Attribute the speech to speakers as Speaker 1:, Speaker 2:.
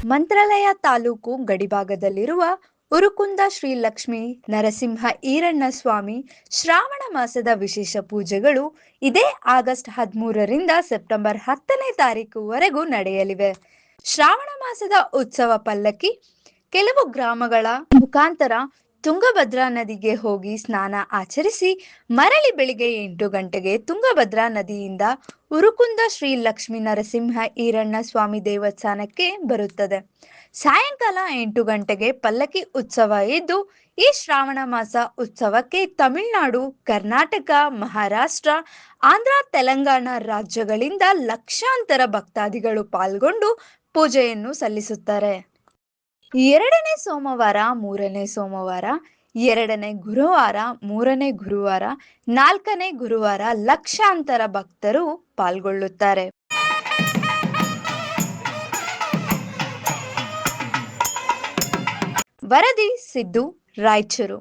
Speaker 1: ಮಂತ್ರಾಲಯ ತಾಲೂಕು ಗಡಿಭಾಗದಲ್ಲಿರುವ ಉರುಕುಂದ ಶ್ರೀ ಲಕ್ಷ್ಮೀ ನರಸಿಂಹ ಈರಣ್ಣ ಸ್ವಾಮಿ ಶ್ರಾವಣ ಮಾಸದ ವಿಶೇಷ ಪೂಜೆಗಳು ಇದೇ ಆಗಸ್ಟ್ 13ರಿಂದ ಸೆಪ್ಟೆಂಬರ್ 10ನೇ ತಾರೀಕುವರೆಗೂ ನಡೆಯಲಿವೆ. ಶ್ರಾವಣ ಮಾಸದ ಉತ್ಸವ ಪಲ್ಲಕ್ಕಿ ಕೆಲವು ಗ್ರಾಮಗಳ ಮುಖಾಂತರ ತುಂಗಭದ್ರಾ ನದಿಗೆ ಹೋಗಿ ಸ್ನಾನ ಆಚರಿಸಿ ಮರಳಿ ಬೆಳಿಗ್ಗೆ 8 ಗಂಟೆಗೆ ತುಂಗಭದ್ರಾ ನದಿಯಿಂದ ಉರುಕುಂದ ಶ್ರೀ ಲಕ್ಷ್ಮೀ ನರಸಿಂಹ ಈರಣ್ಣ ಸ್ವಾಮಿ ದೇವಸ್ಥಾನಕ್ಕೆ ಬರುತ್ತದೆ. ಸಾಯಂಕಾಲ 8 ಗಂಟೆಗೆ ಪಲ್ಲಕ್ಕಿ ಉತ್ಸವ ಇದ್ದು, ಈ ಶ್ರಾವಣ ಮಾಸ ಉತ್ಸವಕ್ಕೆ ತಮಿಳುನಾಡು, ಕರ್ನಾಟಕ, ಮಹಾರಾಷ್ಟ್ರ, ಆಂಧ್ರ, ತೆಲಂಗಾಣ ರಾಜ್ಯಗಳಿಂದ ಲಕ್ಷಾಂತರ ಭಕ್ತಾದಿಗಳು ಪಾಲ್ಗೊಂಡು ಪೂಜೆಯನ್ನು ಸಲ್ಲಿಸುತ್ತಾರೆ. ಎರಡನೇ ಸೋಮವಾರ, ಮೂರನೇ ಸೋಮವಾರ, ಎರಡನೇ ಗುರುವಾರ, ಮೂರನೇ ಗುರುವಾರ, ನಾಲ್ಕನೇ ಗುರುವಾರ ಲಕ್ಷಾಂತರ ಭಕ್ತರು ಪಾಲ್ಗೊಳ್ಳುತ್ತಾರೆ. ವರದಿ ಸಿದ್ದು, ರಾಯಚೂರು.